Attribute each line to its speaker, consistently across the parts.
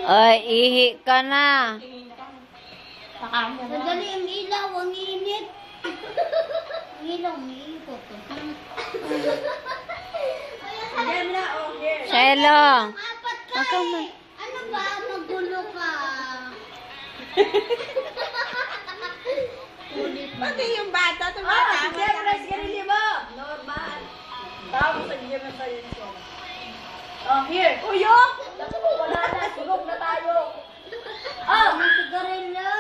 Speaker 1: Ay, ihi ka na.
Speaker 2: Sandali ang ilaw, ang init. Ang ilaw, may ikot.
Speaker 1: Shelo.
Speaker 2: Apat ka
Speaker 1: Ikaw na.
Speaker 2: Ano ba? Magulo ka.
Speaker 3: Pati yung bata, tumatama. Siyempre, sarili mo. Normal. Tapos, ang naman tayo siya. Oh, here. Uyo! Wala na, sigog na tayo.
Speaker 2: Oh, may sigarilyo.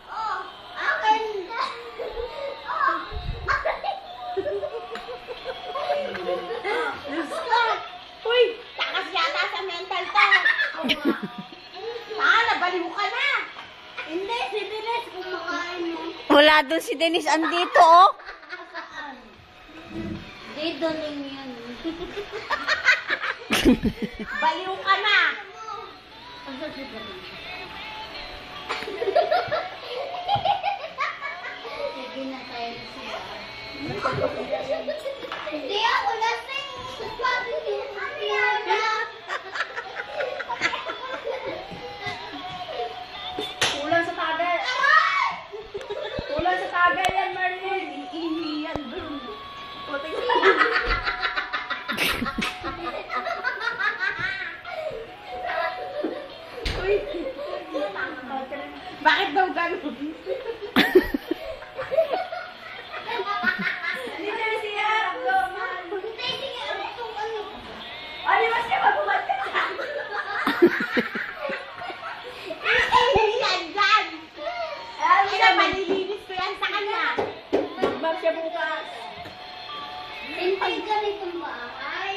Speaker 2: Oh, akin. Oh,
Speaker 3: Uy, takas yata sa mental to. Nabaliw ka na.
Speaker 2: hindi, si Denise kumakain mo.
Speaker 1: Wala doon si Denise andito, oh.
Speaker 2: Saan? Dito lang yan.
Speaker 3: Baliw ka na.
Speaker 2: Asa si Denise? Sige na tayo siya. Hindi ako lasing. Sabi ko, Ariana.
Speaker 3: Kulang sa tagal. Kulang sa tagal yan, Marlene. Iihi yan dun. Puting Uy. Bakit daw ganun? Dito siya, abnormal.
Speaker 2: Hindi, sige, ano itong ano?
Speaker 3: Ay, mas siya mabuhat ka na. Yan, yan. Kaya malilinis ko yan sa kanya. Mag siya bukas.
Speaker 2: Hindi ka nitong bahay.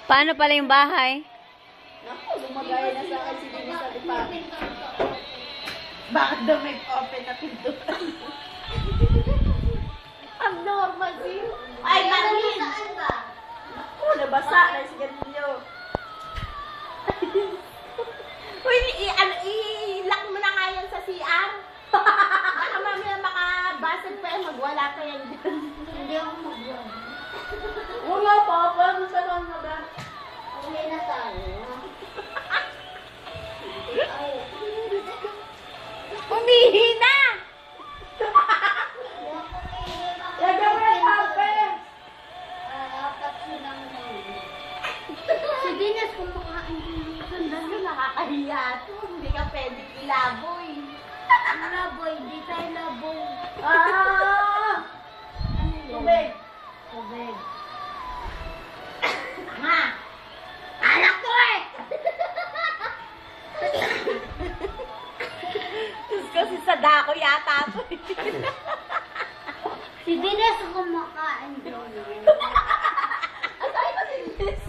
Speaker 1: Paano pala yung bahay?
Speaker 3: Naku, lumagay na sa akin si Dini sa lipa. Bakit daw may open na pintuan? Abnormal siya. Ay, Marlene!
Speaker 2: Saan ba?
Speaker 3: Naku, nabasa na si Ganillo. Uy, i-lock mo na nga yan sa CR. Baka mamaya makabasag pa yan, magwala ka yan dyan.
Speaker 2: Hindi ako mag-vlog.
Speaker 3: Wala pa, paano sa mga ba?
Speaker 2: Uli na tayo. Ay,
Speaker 3: Umihi na! Lagyan mo yung paper!
Speaker 2: apat silang si Denise kumakain din.
Speaker 3: Sandali, nakakahiya to. Hindi ka pwede ilaboy.
Speaker 2: Laboy, di tayo laboy.
Speaker 3: Ah!
Speaker 2: Ano yun?
Speaker 3: Tubig!
Speaker 2: Tubig.
Speaker 3: Tama!
Speaker 2: Anak ko eh!
Speaker 3: Diyos ko, si Sadako yata to.
Speaker 2: Si Denise kumakain din.
Speaker 3: Asay ba si Denise?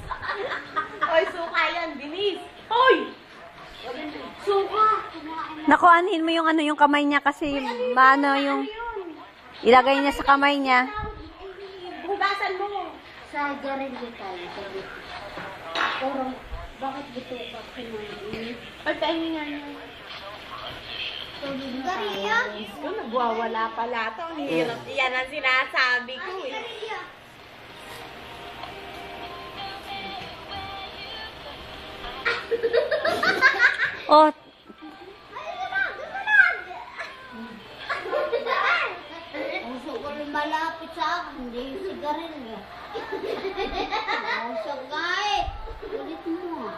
Speaker 3: Oy, suka yan, Denise. Hoy!
Speaker 2: Suka! Kumain na.
Speaker 1: Naku, anhin mo yung ano yung kamay niya kasi maano yung ilagay niya sa kamay niya.
Speaker 3: Hugasan mo.
Speaker 2: Sa garilyo tayo. Pero, bakit dito ka kumain?
Speaker 3: Ay, tayo nga niya.
Speaker 2: Garilyo?
Speaker 3: Diyos ko, nagwawala pala to. Ang hirap. Yan ang sinasabi ko eh.
Speaker 2: Garilyo.
Speaker 1: Oh,
Speaker 2: Puso ko rin malapit sa akin, hindi yung sigarilyo. Puso kahit. Ulit mo.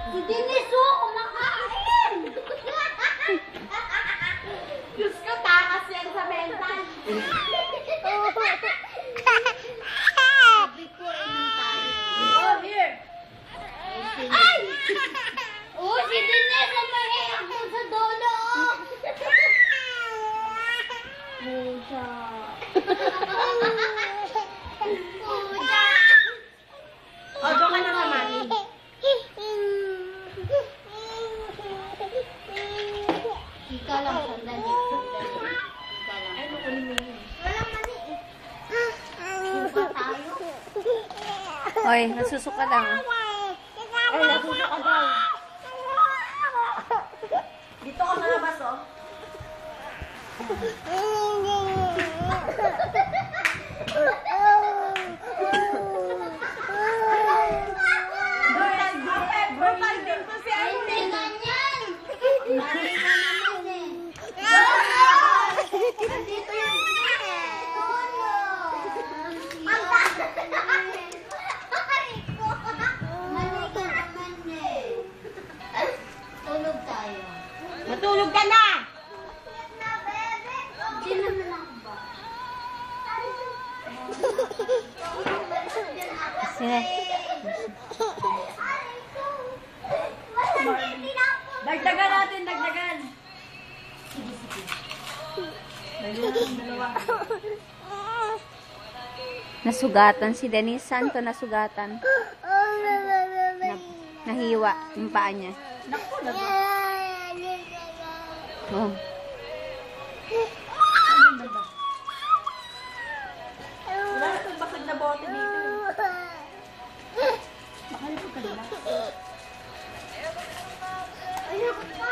Speaker 2: Si Denise, oh, kumakain!
Speaker 3: Diyos ko, takas yan sa mental.
Speaker 2: Sabi ko, inom tayo.
Speaker 3: Oh, here.
Speaker 2: Ay! Oh, si Denise, ang mahiyak mo sa dolo, oh! Pusa. Pusa.
Speaker 3: Oh, doon ka na nga, Mami.
Speaker 2: Ika lang, sandali. Ika lang.
Speaker 3: Ay, kukunin mo yun.
Speaker 2: Walang mani eh. Pusa tayo.
Speaker 1: oy, nasusuka lang.
Speaker 3: Ay, nasuso ka daw. Dito ka sa labas, oh.
Speaker 1: Nasugatan si Denise. Saan to nasugatan? Nahiwa yung paa niya.
Speaker 3: Naku,
Speaker 1: Oh.
Speaker 3: wala na itong basag na bote dito. Baka ito ka nila.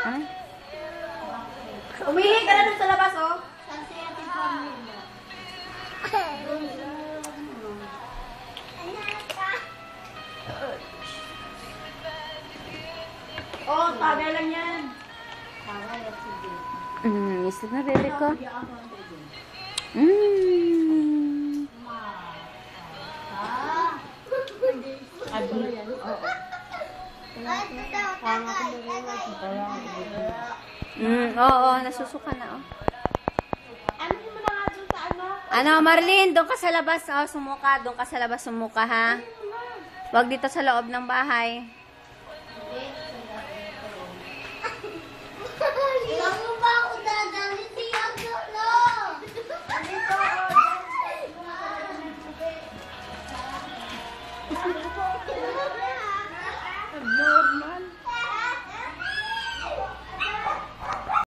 Speaker 1: Ay.
Speaker 3: Umihi ka na dun sa labas, oh. Oh, tagay lang yan.
Speaker 1: Isip na bebe ko. Mm. Oo, nasusuka na, oh.
Speaker 3: Ano mo na nga dun sa ano?
Speaker 1: Ano, Marlene, doon ka sa labas, oh, sumuka. Doon ka sa labas, sumuka, ha? Huwag dito sa loob ng bahay.
Speaker 2: Ilang mo ba ako dadalhin si Angelo?
Speaker 3: Normal.